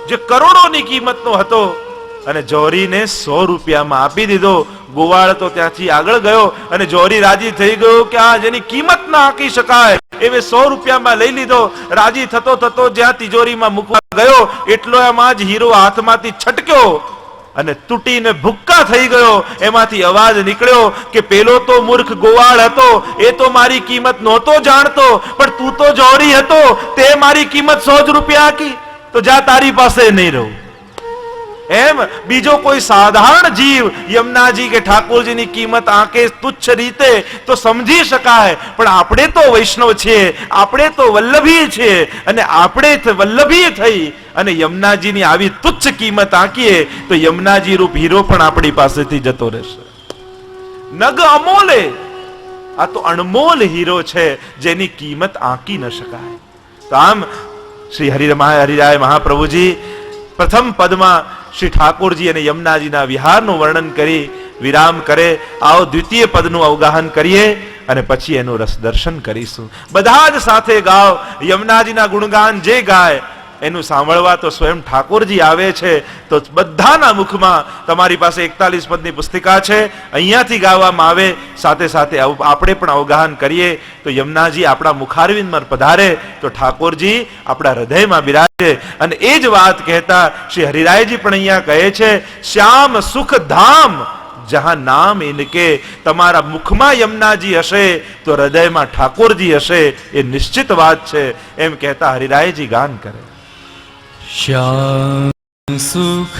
જે કરોડોની કિંમતનો હતો અને જોહરીને 100 રૂપિયામાં આપી દીધો. ગોવાળ તો ત્યાંથી આગળ ગયો અને જોહરી રાજી થઈ ગયો કે આ જેની કિંમત ના આંકી શકાય એવે 100 રૂપિયામાં લઈ લીધો. રાજી થતો થતો જ્યાં તિજોરીમાં મૂકવા ગયો એટલો એમાં જ હીરો હાથમાંથી છટક્યો અને તૂટીને ભૂક્કા થઈ ગયો. એમાંથી અવાજ નીકળ્યો કે પેલો તો મૂર્ખ ગોવાળ હતો, એ તો મારી કિંમત નહોતો જાણતો, પણ તું તો જોહરી હતો, તે મારી કિંમત 100 રૂપિયા આંકી, તો જા તારી પાસે નહીં રહું. એમ બીજો કોઈ સાધારણ જીવ યમુનાજી કે ઠાકોરજીની કિંમત આંકે તુચ્છ રીતે તો સમજી શકાય, પણ આપણે તો વૈષ્ણવ છીએ, આપણે તો વલ્લભી છીએ, અને આપણે વલ્લભી થઈ અને યમુનાજીની આવી તુચ્છ કિંમત આંકીએ તો યમુનાજી રૂપ હીરો પણ આપણી પાસેથી જતો રહેશે. નગ અમોલે, આ તો અણમોલ હીરો છે જેની કિંમત આંકી ન શકાય. તો આમ શ્રી હરિરાય મહાપ્રભુજી પ્રથમ પદમાં શ્રી ઠાકોરજી અને યમુનાજીના વિહારનું વર્ણન કરી વિરામ કરે. આવો દ્વિતીય પદનું અવગાહન કરીએ અને પછી એનું રસ દર્શન કરીશું. બધા જ સાથે ગાઓ. યમુનાજીના ગુણગાન જે ગાય એનું સાંભળવા તો સ્વયં ઠાકોરજી આવે છે. તો બધાના મુખમાં તમારી પાસે 41 પદની પુસ્તિકા છે, અહીંયાથી ગાવામાં આવે, સાથે સાથે આપણે પણ અવગાહન કરીએ. તો યમુનાજી આપણા મુખારવિંદમાં પધારે તો ઠાકોરજી આપણા હૃદયમાં બિરાજે. અને એ જ વાત કહેતા શ્રી હરિરાયજી પણ અહીંયા કહે છે, શ્યામ સુખ ધામ જહાં નામ ઇનકે. તમારા મુખમાં યમુનાજી હશે તો હૃદયમાં ઠાકોરજી હશે, એ નિશ્ચિત વાત છે. એમ કહેતા હરિરાયજી ગાન કરે. श्याम सुख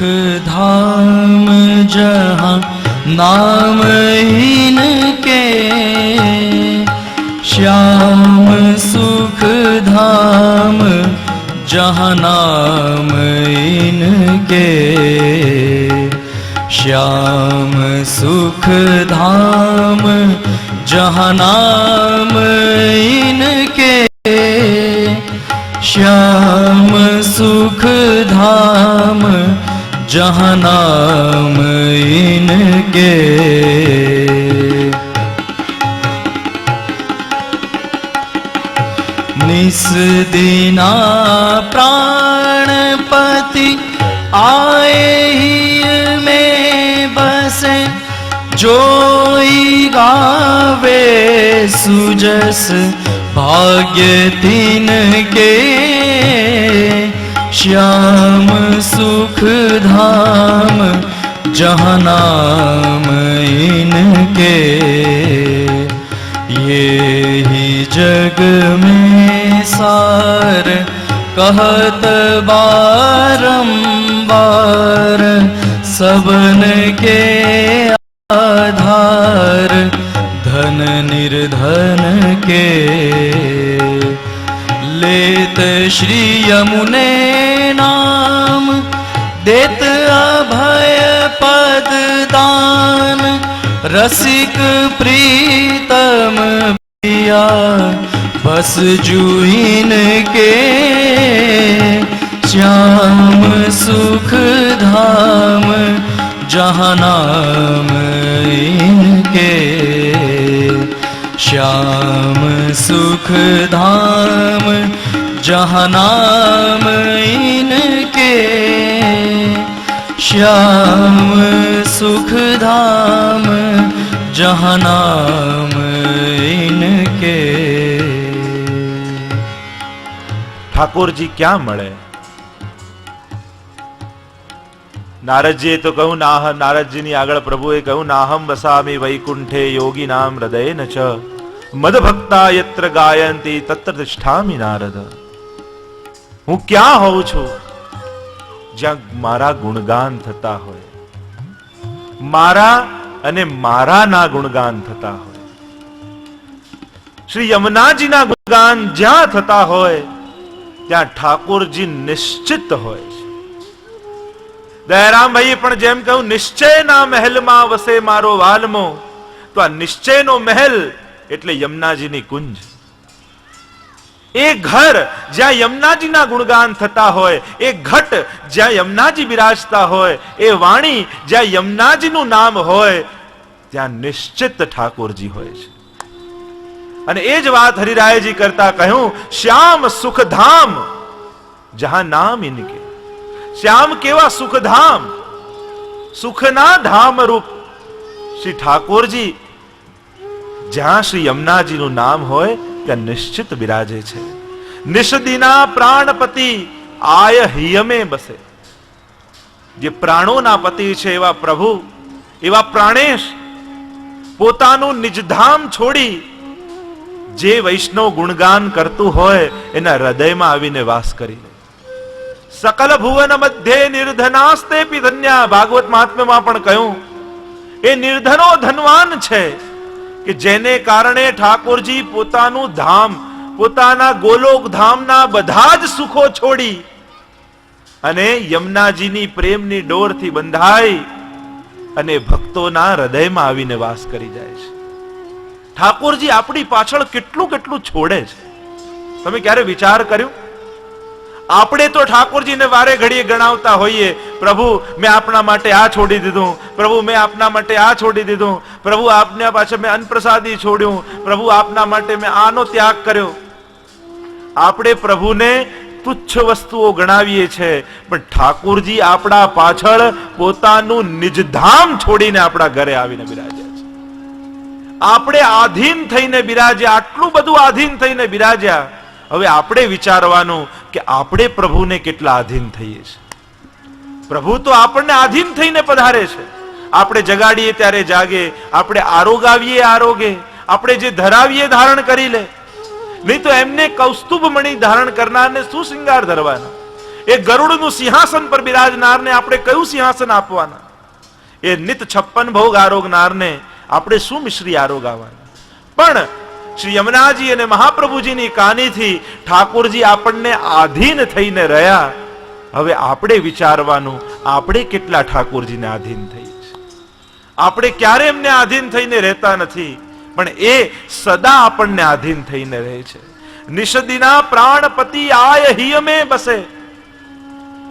धाम जहाँ नाम इनके, श्याम सुख धाम जहाँ नाम इनके, श्याम सुख धाम जहाँ नाम इनके, श्याम सुख धाम जहाँ नाम इनके. निस दीना प्राणपति आए ही में बसे, जोई गावे सुजस भाग्य तिनके, श्याम सुख धाम जहाँ नाम इनके. ये ही जग में सार कहत बारंबार, सबन के आधार धन निर्धन के. लेत श्री यमुने नाम, देत अभय पद दान, रसिक प्रीतम प्रिया बस जूइन के. श्याम सुख धाम जहाँ नाम इनके, श्याम सुख धाम जहाँ नाम इनके, श्याम सुख धाम जहाँ नाम इनके. ઠાકોરજી ક્યાં મળે? નારદજીએ તો કહ્યું, નારદજીની આગળ પ્રભુએ કહ્યું, નાહમ વસામી વૈકુંઠે યોગી નામ હૃદય ન ચ, મદ ભક્તા યત્ર ગાયંતી તત્ર તિષ્ઠામિ નારદ. હું ક્યાં હોઉં છું? જ્યાં મારા ગુણગાન થતા હોય, મારા અને મારાના ગુણગાન થતા હોય. શ્રી યમુનાજીના ગુણગાન જ્યાં થતા હોય ત્યાં ઠાકોરજી નિશ્ચિત હોય છે. દયારામભાઈએ પણ જેમ કહ્યું, નિશ્ચયના મહેલમાં વસે મારો વાલમો. તો આ નિશ્ચયનો મહેલ એટલે યમુનાજીની કુંજ. એ ઘર જ્યાં યમુનાજીના ગુણગાન થતા હોય, એ ઘટ જ્યાં યમુનાજી બિરાજતા હોય, એ વાણી જ્યાં યમુનાજીનું નામ હોય, ત્યાં નિશ્ચિત ઠાકોરજી હોય છે. અને એ જ વાત હરિરાયજી કરતા કહ્યું, શ્યામ સુખ ધામ જહાં નામ ઇનકે. શ્યામ કેવા સુખધામ, સુખના ધામ રૂપ શ્રી ઠાકોરજી જ્યાં શ્રી યમુનાજીનું નામ હોય ત્યાં નિશ્ચિત બિરાજે છે. નિષદીના પ્રાણપતિ આય હિયમે બસે. જે પ્રાણોના પતિ છે એવા પ્રભુ, એવા પ્રાણેશ પોતાનું નિજધામ છોડી જે વૈષ્ણવ ગુણગાન કરતું હોય એના હૃદયમાં આવીને વાસ કરી લે. સકલ ભુવન મધ્યે નિર્ધનાસ્તે ધન્યા. ભાગવત મહાત્મ્યમાં પણ કહ્યું એ નિર્ધનો ધનવાન છે કે જેને કારણે ઠાકોરજી પોતાનું ધામ, પોતાના ગોલોક ધામના બધા જ સુખો છોડી અને યમુનાજીની પ્રેમની ડોરથી બંધાઈ અને ભક્તોના હૃદયમાં આવીને વાસ કરી જાય છે. ઠાકોરજી આપણી પાછળ કેટલું કેટલું છોડે છે. તમે ક્યારે વિચાર કર્યું? આપણે તો ઠાકોરજીને વારે ઘડીએ ગણાવતા હોઈએ, પ્રભુ મેં આપના માટે આ છોડી દીધું, પ્રભુ મેં આપના માટે આ છોડી દીધું, પ્રભુ આપના પાછળ મેં અન્નપ્રસાદી છોડ્યું, પ્રભુ આપના માટે મેં આનો ત્યાગ કર્યો. આપણે પ્રભુને તુચ્છ વસ્તુઓ ગણાવીએ છીએ, પણ ઠાકોરજી આપણા પાછળ પોતાનું નિજધામ છોડીને આપણા ઘરે આવીને બિરાજ્યા છે. આપણે આધીન થઈને બિરાજ્યા, આટલું બધું આધીન થઈને બિરાજ્યા. હવે આપણે વિચારવાનું કે આપણે પ્રભુને કેટલા આધીન થઈએ છીએ. પ્રભુ તો આપણને આધીન થઈને પધારે છે. આપણે જગાડીએ ત્યારે જાગે, આપણે આરોગાવીએ આરોગે, આપણે જે ધરાવીએ ધારણ કરી લે. નહીં તો એમને કૌસ્તુભ મણી ધારણ કરનારને શું શિંગાર ધરવાના? એ ગરુડનું સિંહાસન પર બિરાજનારને આપણે કયું સિંહાસન આપવાના? એ નિત 56 ભોગ આરોગનારને આપણે શું મિશ્રી આરોગાવાના? પણ શ્રી યમુનાજી અને મહાપ્રભુજીની કાનીથી ઠાકોરજી આપણને આધીન થઈને રહ્યા. હવે આપણે વિચારવાનું, આપણે કેટલા ઠાકોરજીને આધીન થઈએ છીએ. આપણે ક્યારે એમને આધીન થઈને રહેતા નથી, પણ એ સદા આપણને આધીન થઈને રહે છે. નિષદીના પ્રાણપતિ આય હિયમે બસે.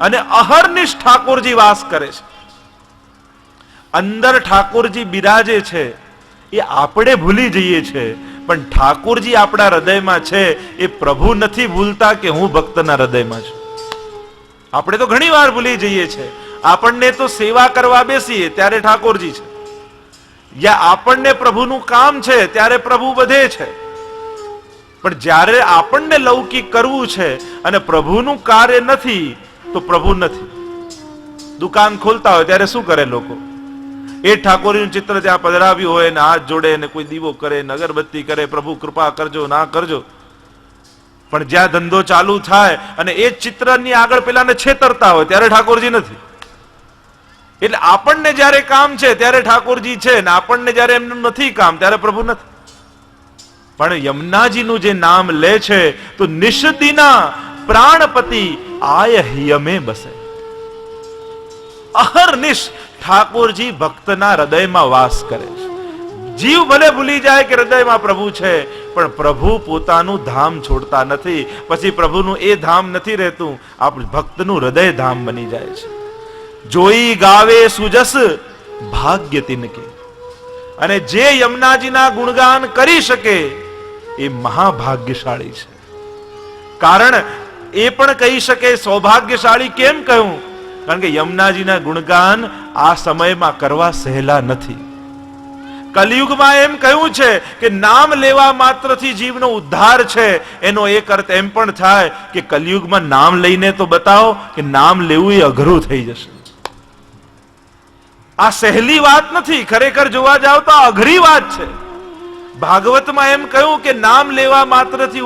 અને અહર્નિશ ઠાકોરજી વાસ કરે છે. અંદર ઠાકોરજી બિરાજે છે એ આપણે ભૂલી જઈએ છીએ, પણ ઠાકોરજી આપણા હૃદયમાં છે એ પ્રભુ નથી ભૂલતા કે હું ભક્તના હૃદયમાં છું. આપણે તો ઘણી વાર ભૂલી જઈએ છીએ. આપણને તો સેવા કરવા બેસીએ ત્યારે ઠાકોરજી છે, યા આપણને પ્રભુનું કામ છે ત્યારે પ્રભુ બધે છે. પણ જ્યારે આપણને લૌકિક કરવું છે અને પ્રભુનું કાર્ય નથી તો પ્રભુ નથી. દુકાન ખોલતા હોય ત્યારે શું કરે લોકો? એ ઠાકોરજીનું ચિત્ર ત્યાં પધરાવ્યું હોય ને હાથ જોડે ને કોઈ દીવો કરે ને અગરબત્તી કરે, પ્રભુ કૃપા કરજો, ના કરજો. પણ જ્યાં ધંધો ચાલુ થાય અને એ ચિત્રની આગળ પેલાને છેતરતા હોય ત્યારે ઠાકોરજી નથી. એટલે આપણને જ્યારે કામ છે ત્યારે ઠાકોરજી છે ને આપણને જ્યારે એમનું નથી કામ ત્યારે પ્રભુ નથી. પણ યમુનાજીનું જે નામ લે છે તો નિષદીના પ્રાણપતિ આય હિયમે બસે. અહર્નિશ ઠાકોરજી ભક્તના હૃદયમાં વાસ કરે છે. જીવ ભલે ભૂલી જાય કે હૃદયમાં પ્રભુ છે, પણ પ્રભુ પોતાનું ધામ છોડતા નથી. પછી પ્રભુનું એ ધામ નથી રહેતું, આપણું ભક્તનું હૃદય ધામ બની જાય છે. જોઈ ગાવે સુજસ ભાગ્ય તિનકે. અને જે યમુનાજીના ગુણગાન કરી શકે એ મહાભાગ્યશાળી છે. કારણ એ પણ કહી શકે સૌભાગ્યશાળી. કેમ કહ્યું? કારણ કે યમુનાજીના ગુણગાન આ સમયમાં કરવા સહેલા નથી. કલિયુગમાં એમ કહ્યું છે કે નામ લેવા માત્રથી જીવનો ઉદ્ધાર છે. એનો એક અર્થ એમ પણ થાય કે કલિયુગમાં નામ લઈને તો બતાવો કે નામ લેવું એ અઘરું થઈ જશે. આ સહેલી વાત નથી. ખરેખર જોવા જાવ તો અઘરી વાત છે. ભાગવતમાં એમ કહ્યું કે નામ લેવા માત્રથી